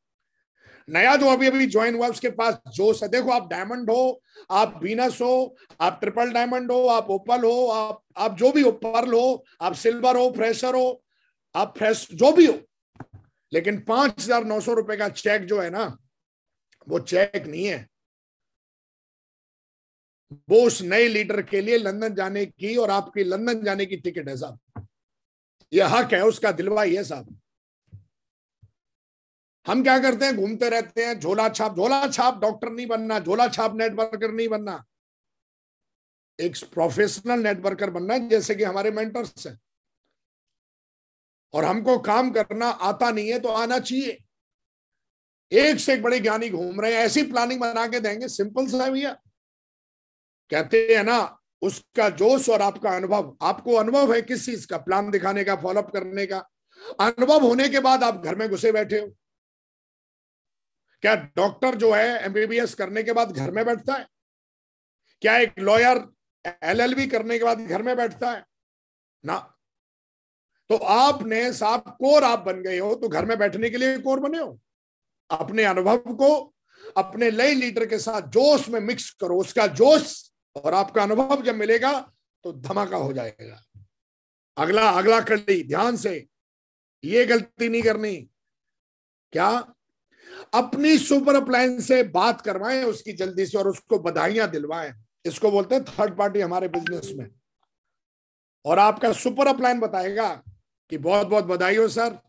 Speaker 1: नया जो अभी अभी ज्वाइन हुआ उसके पास जोश है। देखो, आप डायमंड हो, आप वीनस हो, आप ट्रिपल डायमंड हो, आप ओपल हो, आप जो भी हो, पर्ल हो, आप सिल्वर हो, फ्रेशर हो, आप फ्रेश जो भी हो, लेकिन 5,900 रुपए का चेक जो है ना, वो चेक नहीं है। वो उस नए लीडर के लिए लंदन जाने की और आपकी लंदन जाने की टिकट है साहब। ये हक है उसका, दिलवाई है साहब। हम क्या करते हैं, घूमते रहते हैं झोला छाप। झोला छाप डॉक्टर नहीं बनना, झोला छाप नेटवर्कर नहीं बनना, एक प्रोफेशनल नेटवर्कर बनना है, जैसे कि हमारे मेंटर्स हैं। और हमको काम करना आता नहीं है तो आना चाहिए। एक से एक बड़े ज्ञानी घूम रहे हैं, ऐसी प्लानिंग बना के देंगे, सिंपल सा है भैया। कहते हैं ना, उसका जोश और आपका अनुभव। आपको अनुभव है किस चीज का? प्लान दिखाने का, फॉलोअप करने का। अनुभव होने के बाद आप घर में घुसे बैठे हो। क्या डॉक्टर जो है एमबीबीएस करने के बाद घर में बैठता है? क्या एक लॉयर एलएलबी करने के बाद घर में बैठता है? ना। तो आपने साहब कोर आप बन गए हो, तो घर में बैठने के लिए कोर बने हो। अपने अनुभव को अपने नए लीडर के साथ जोश में मिक्स करो। उसका जोश और आपका अनुभव जब मिलेगा तो धमाका हो जाएगा। अगला अगला कड़ी ध्यान से, ये गलती नहीं करनी। क्या? अपनी सुपर अप्लायंस से बात करवाएं उसकी जल्दी से और उसको बधाइयां दिलवाएं। इसको बोलते हैं थर्ड पार्टी हमारे बिजनेस में। और आपका सुपर अप्लायन बताएगा कि बहुत बहुत बधाई हो सर,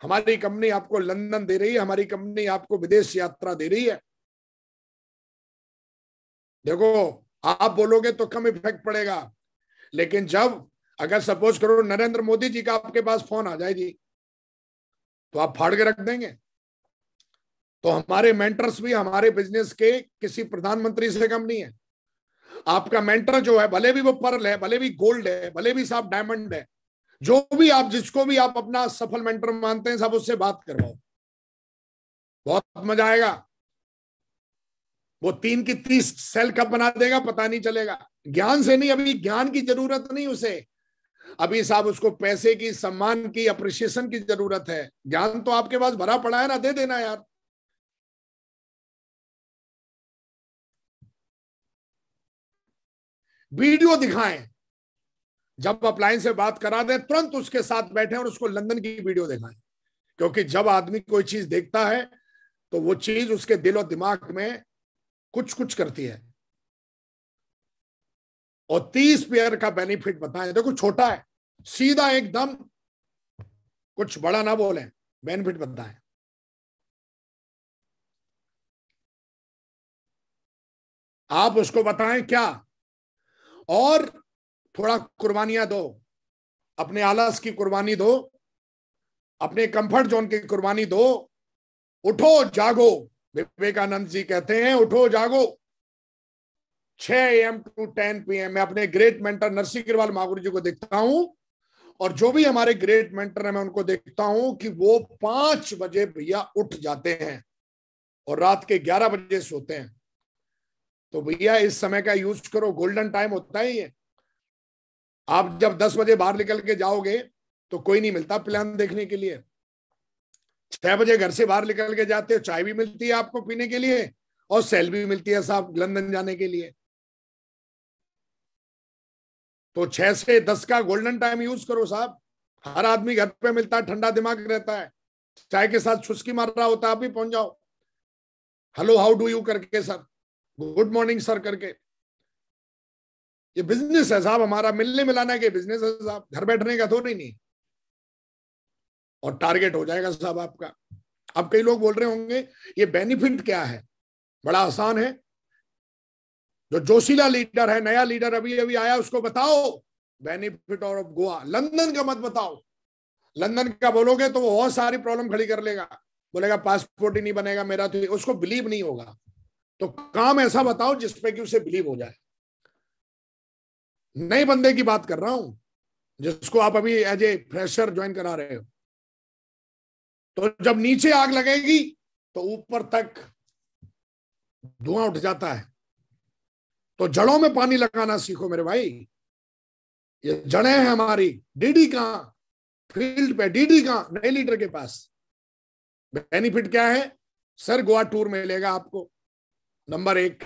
Speaker 1: हमारी कंपनी आपको लंदन दे रही है, हमारी कंपनी आपको विदेश यात्रा दे रही है। देखो, आप बोलोगे तो कम इफेक्ट पड़ेगा, लेकिन जब अगर सपोज करो नरेंद्र मोदी जी का आपके पास फोन आ जाए जी, तो आप फाड़ के रख देंगे। तो हमारे मेंटर्स भी हमारे बिजनेस के किसी प्रधानमंत्री से कम नहीं है। आपका मेंटर जो है, भले भी वो पर्ल है, भले भी गोल्ड है, भले भी साहब डायमंड है, जो भी आप, जिसको भी आप अपना सफल मेंटर मानते हैं, सब उससे बात करवाओ, बहुत मजा आएगा। वो 3 की 30 सेल कब बना देगा पता नहीं चलेगा। ज्ञान से नहीं, अभी ज्ञान की जरूरत नहीं उसे। अभी साहब उसको पैसे की, सम्मान की, अप्रिशिएशन की जरूरत है। ज्ञान तो आपके पास भरा पड़ा है ना, दे देना यार। वीडियो दिखाएं, जब अप्लायंस से बात करा दें तुरंत उसके साथ बैठे और उसको लंदन की वीडियो दिखाएं। क्योंकि जब आदमी कोई चीज देखता है तो वो चीज उसके दिल और दिमाग में कुछ कुछ करती है। और 30 पेयर का बेनिफिट बताएं। देखो, छोटा है, सीधा एकदम, कुछ बड़ा ना बोले, बेनिफिट बताएं। आप उसको बताएं क्या, और थोड़ा कुर्बानियां दो। अपने आलस की कुर्बानी दो, अपने कंफर्ट जोन की कुर्बानी दो। उठो जागो, विवेकानंद जी कहते हैं उठो जागो। 6 AM to 10 PM मैं अपने ग्रेट मेंटर नरसिंह अग्रवाल महागुरु जी को देखता हूं, और जो भी हमारे ग्रेट मेंटर हैं मैं उनको देखता हूं कि वो 5 बजे भैया उठ जाते हैं और रात के 11 बजे सोते हैं। तो भैया इस समय का यूज करो, गोल्डन टाइम होता है ये। आप जब 10 बजे बाहर निकल के जाओगे तो कोई नहीं मिलता प्लान देखने के लिए। 6 बजे घर से बाहर निकल के जाते हो, चाय भी मिलती है आपको पीने के लिए, और सेल भी मिलती है साहब लंदन जाने के लिए। तो 6 से 10 का गोल्डन टाइम यूज करो साहब। हर आदमी घर पे मिलता है, ठंडा दिमाग रहता है, चाय के साथ छुस्की मार रहा होता है, आप भी पहुंच जाओ, हेलो हाउ डू यू करके सर, गुड मॉर्निंग सर करके। ये बिजनेस है साहब हमारा, मिलने मिलाना के बिजनेस है साहब, घर बैठने का थोड़ी नहीं। और टारगेट हो जाएगा साहब आपका। अब कई लोग बोल रहे होंगे ये बेनिफिट क्या है, बड़ा आसान है। जो जोशीला लीडर है, नया लीडर अभी अभी आया, उसको बताओ बेनिफिट ऑफ गोवा। लंदन का मत बताओ, लंदन का बोलोगे तो वो बहुत सारी प्रॉब्लम खड़ी कर लेगा, बोलेगा पासपोर्ट ही नहीं बनेगा मेरा, तो उसको बिलीव नहीं होगा। तो काम ऐसा बताओ जिसपे कि उसे बिलीव हो जाए। नए बंदे की बात कर रहा हूं, जिसको आप अभी एज ए फ्रेशर ज्वाइन करा रहे हो। तो जब नीचे आग लगेगी तो ऊपर तक धुआं उठ जाता है। तो जड़ों में पानी लगाना सीखो मेरे भाई। ये जड़ें हैं हमारी। डीडी कहां, फील्ड पे डीडी कहां, नए लीडर के पास। बेनिफिट क्या है सर, गोवा टूर मिलेगा आपको, नंबर 1।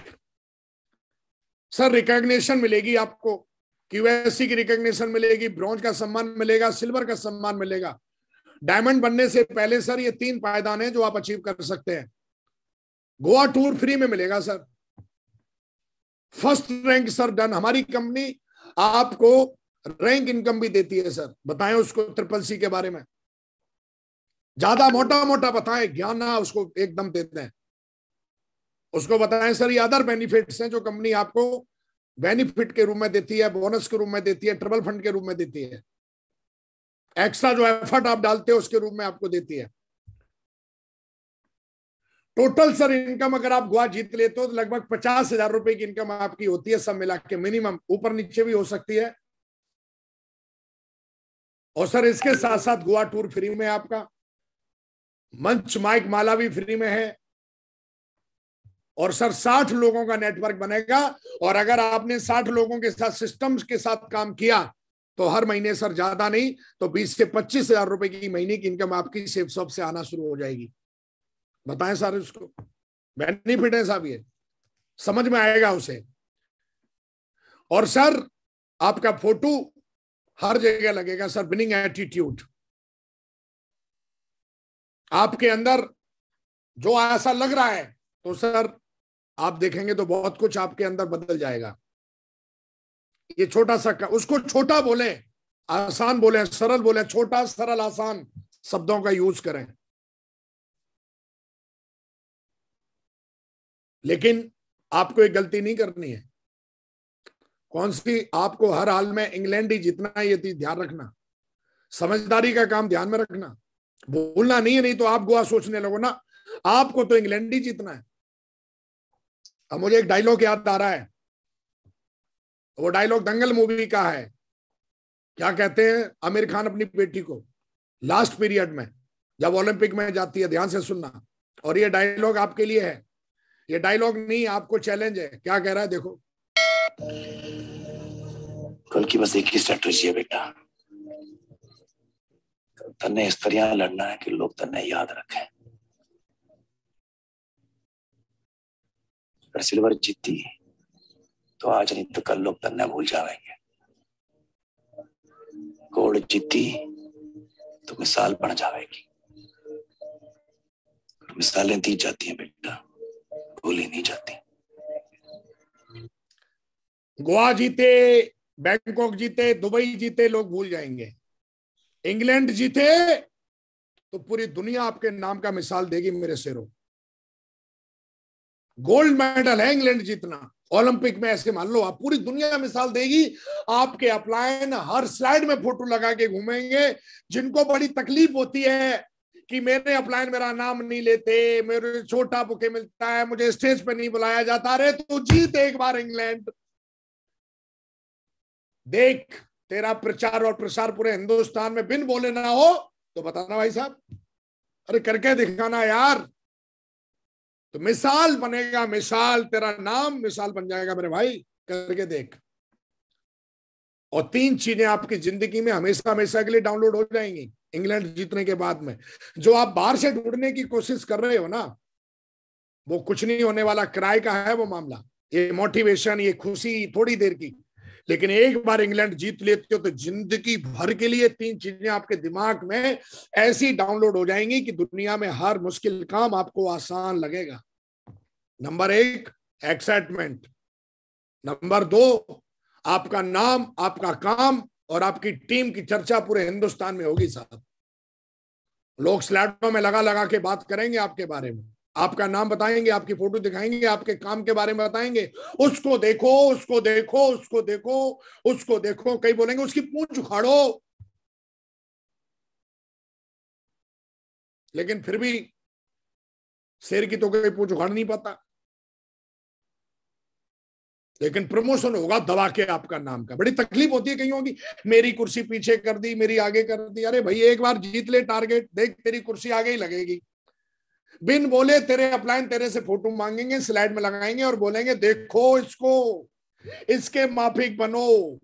Speaker 1: सर रिकॉग्निशन मिलेगी आपको, क्यूएससी की रिकॉग्निशन मिलेगी, ब्रॉन्ज का सम्मान मिलेगा, सिल्वर का सम्मान मिलेगा। डायमंड बनने से पहले सर ये 3 पायदान है जो आप अचीव कर सकते हैं। गोवा टूर फ्री में मिलेगा sir, first rank sir done. हमारी कंपनी आपको रैंक इनकम भी देती है सर। बताएं उसको ट्रिपल सी के बारे में, ज्यादा मोटा मोटा बताएं, ज्ञान ना उसको एकदम देते हैं। उसको बताएं सर ये अदर बेनिफिट्स हैं जो कंपनी आपको बेनिफिट के रूप में देती है, बोनस के रूप में देती है, ट्रिपल फंड के रूप में देती है, एक्स्ट्रा जो एफर्ट आप डालते हो उसके रूप में आपको देती है। टोटल सर इनकम अगर आप गोवा जीत लेते हो तो लगभग 50,000 रुपए की इनकम आपकी होती है सब मिला के, मिनिमम, ऊपर नीचे भी हो सकती है। और सर इसके साथ साथ गोवा टूर फ्री में आपका, मंच माइक माला भी फ्री में है। और सर 60 लोगों का नेटवर्क बनेगा। और अगर आपने 60 लोगों के साथ सिस्टम्स के साथ काम किया तो हर महीने सर ज्यादा नहीं तो 20 से 25,000 रुपए की महीने की इनकम आपकी सेफ शॉप से आना शुरू हो जाएगी। बताएं सर, उसको बेनिफिट है साहब, ये समझ में आएगा उसे। और सर आपका फोटो हर जगह लगेगा सर, विनिंग एटीट्यूड आपके अंदर जो ऐसा लग रहा है तो सर आप देखेंगे तो बहुत कुछ आपके अंदर बदल जाएगा। ये छोटा सा उसको छोटा बोले, आसान बोले, सरल बोले, छोटा सरल आसान शब्दों का यूज करें। लेकिन आपको एक गलती नहीं करनी है। कौन सी? आपको हर हाल में इंग्लैंड ही जीतना है, ये चीज ध्यान रखना। समझदारी का काम ध्यान में रखना, भूलना नहीं है, नहीं तो आप गोवा सोचने लगो ना। आपको तो इंग्लैंड ही जीतना है। अब मुझे एक डायलॉग याद आ रहा है, वो डायलॉग दंगल मूवी का है। क्या कहते हैं आमिर खान अपनी बेटी को लास्ट पीरियड में जब ओलंपिक में जाती है, ध्यान से सुनना, और ये डायलॉग आपके लिए है। ये डायलॉग नहीं, आपको चैलेंज है। क्या कह रहा है देखो।
Speaker 2: कल की बस एक ही स्ट्रेटजी है बेटा, तन्ने इस तरह लड़ना है कि लोग तन्ने याद रखें। अगर सिल्वर जीती तो आज नहीं तो कल लोग तन्ने भूल जाएंगे। गोल्ड जीती तो मिसाल बन जाएगी। मिसालें दी जाती हैं बेटा, भूली नहीं जाती।
Speaker 1: गोवा जीते, बैंकॉक जीते, दुबई जीते, लोग भूल जाएंगे। इंग्लैंड जीते तो पूरी दुनिया आपके नाम का मिसाल देगी मेरे शेरों। गोल्ड मेडल है इंग्लैंड जीतना ओलंपिक में, ऐसे मान लो आप, पूरी दुनिया मिसाल देगी आपके। अपलाइन हर स्लाइड में फोटो लगा के घूमेंगे। जिनको बड़ी तकलीफ होती है कि मेरे अपलाइन मेरा नाम नहीं लेते, मेरे छोटा बुके मिलता है, मुझे स्टेज पे नहीं बुलाया जाता, अरे तू जीत एक बार इंग्लैंड, देख तेरा प्रचार और प्रसार पूरे हिंदुस्तान में बिन बोले ना हो तो बताना भाई साहब, अरे करके दिखाना यार, तो मिसाल बनेगा। मिसाल, तेरा नाम मिसाल बन जाएगा मेरे भाई, करके देख। और 3 चीजें आपकी जिंदगी में हमेशा हमेशा के लिए डाउनलोड हो जाएंगी इंग्लैंड जीतने के बाद में। जो आप बाहर से ढूंढने की कोशिश कर रहे हो ना, वो कुछ नहीं होने वाला, किराए का है वो मामला। ये मोटिवेशन, ये खुशी थोड़ी देर की, लेकिन एक बार इंग्लैंड जीत लेते हो तो जिंदगी भर के लिए 3 चीजें आपके दिमाग में ऐसी डाउनलोड हो जाएंगी कि दुनिया में हर मुश्किल काम आपको आसान लगेगा। नंबर 1 एक्साइटमेंट, नंबर 2 आपका नाम, आपका काम और आपकी टीम की चर्चा पूरे हिंदुस्तान में होगी साहब। लोग स्लाइडों में लगा लगा के बात करेंगे आपके बारे में, आपका नाम बताएंगे, आपकी फोटो दिखाएंगे, आपके काम के बारे में बताएंगे। उसको देखो, उसको देखो, उसको देखो, उसको देखो। कई बोलेंगे उसकी पूंछ उखाड़ो, लेकिन फिर भी शेर की तो कोई पूंछ उखाड़ नहीं पाता। लेकिन प्रमोशन होगा दबा के आपका नाम का। बड़ी तकलीफ होती है कईयों की, मेरी कुर्सी पीछे कर दी, मेरी आगे कर दी। अरे भाई एक बार जीत ले टारगेट, देख तेरी कुर्सी आगे ही लगेगी। बिन बोले तेरे अपलाइन तेरे से फोटो मांगेंगे, स्लाइड में लगाएंगे और बोलेंगे देखो इसको, इसके माफिक बनो।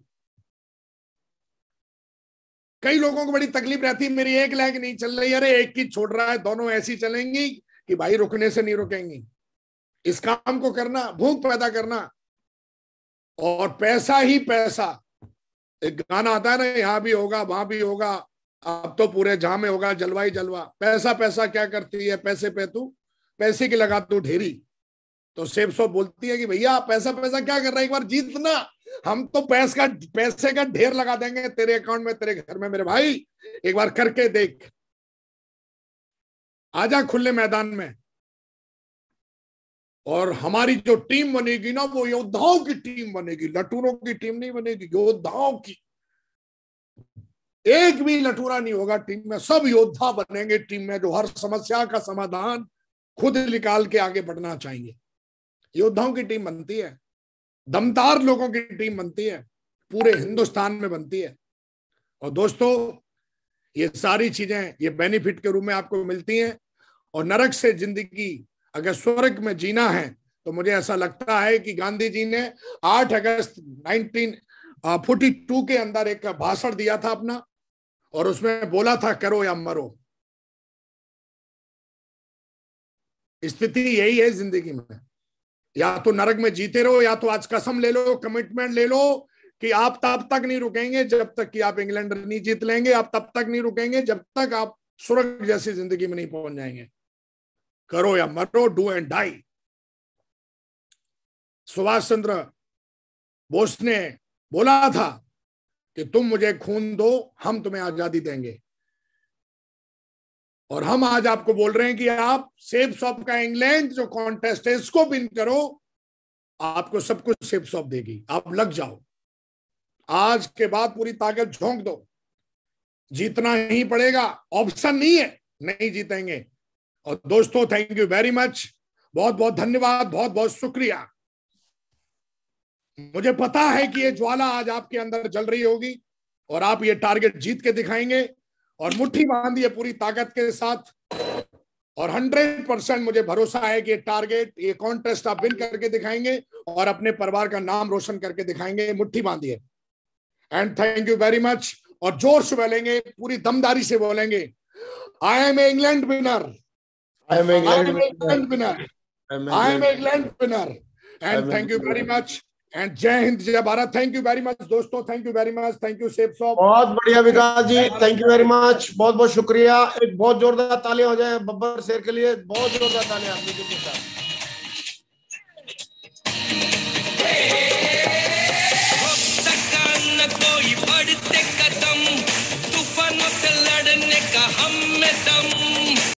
Speaker 1: कई लोगों को बड़ी तकलीफ रहती है, मेरी एक लेग नहीं चल रही, अरे एक की छोड़ रहा है, दोनों ऐसी चलेंगी कि भाई रुकने से नहीं रुकेंगी। इस काम को करना, भूख पैदा करना और पैसा ही पैसा। एक गाना आता है ना, यहां भी होगा वहां भी होगा, अब तो पूरे जहां में होगा जलवा ही जलवा। पैसा पैसा क्या करती है, पैसे पे तू, पैसे की लगा तू ढेरी। तो सेब सो बोलती है कि भैया पैसा पैसा क्या कर रहा है, एक बार जीतना, हम तो पैसे का ढेर लगा देंगे तेरे अकाउंट में, तेरे घर में। मेरे भाई एक बार करके देख, आजा खुले मैदान में। और हमारी जो टीम बनेगी ना, वो योद्धाओं की टीम बनेगी, लटूरों की टीम नहीं बनेगी, योद्धाओं की। एक भी लटूरा नहीं होगा टीम में, सब योद्धा बनेंगे टीम में, जो हर समस्या का समाधान खुद निकाल के आगे बढ़ना चाहिए। योद्धाओं की टीम बनती है, दमदार लोगों की टीम बनती है, पूरे हिंदुस्तान में बनती है। और दोस्तों ये सारी चीजें ये बेनिफिट के रूप में आपको मिलती हैं। और नरक से जिंदगी अगर स्वर्ग में जीना है तो मुझे ऐसा लगता है कि गांधी जी ने 8 अगस्त 1942 के अंदर एक भाषण दिया था अपना, और उसमें बोला था करो या मरो। स्थिति यही है जिंदगी में, या तो नरक में जीते रहो, या तो आज कसम ले लो, कमिटमेंट ले लो कि आप तब तक नहीं रुकेंगे जब तक कि आप इंग्लैंड नहीं जीत लेंगे। आप तब तक नहीं रुकेंगे जब तक आप स्वर्ग जैसी जिंदगी में नहीं पहुंच जाएंगे। करो या मरो, do and die. Subhash Chandra Bose ने बोला था कि तुम मुझे खून दो, हम तुम्हें आजादी देंगे। और हम आज आपको बोल रहे हैं कि आप सेब शॉप का इंग्लैंड जो कॉन्टेस्ट है इसको विन करो, आपको सब कुछ सेब शॉप देगी। आप लग जाओ, आज के बाद पूरी ताकत झोंक दो, जीतना ही पड़ेगा, ऑप्शन नहीं है, नहीं जीतेंगे। और दोस्तों थैंक यू वेरी मच, बहुत बहुत धन्यवाद, बहुत बहुत शुक्रिया। मुझे पता है कि ये ज्वाला आज आपके अंदर जल रही होगी और आप ये टारगेट जीत के दिखाएंगे, और मुट्ठी बांधिए पूरी ताकत के साथ। और 100% मुझे भरोसा है कि ये टारगेट, ये कॉन्टेस्ट आप विन करके दिखाएंगे और अपने परिवार का नाम रोशन करके दिखाएंगे। मुट्ठी बांधिए and thank you very much. और जोर से बोलेंगे, पूरी दमदारी से बोलेंगे, I am England winner, I am England winner. I am England winner. And thank you very much. And जय हिंद जय Bharat. Thank you very much दोस्तों, thank you very much, thank you सेब शॉप।
Speaker 3: बहुत बढ़िया Vikas ji, thank you very much, बहुत बहुत शुक्रिया। एक बहुत जोरदार तालियां हो जाए बब्बर शेर के लिए, बहुत जोरदार तालियां आप लोगों के साथ। कोई बढ़ते कदम, तूफानों से लड़ने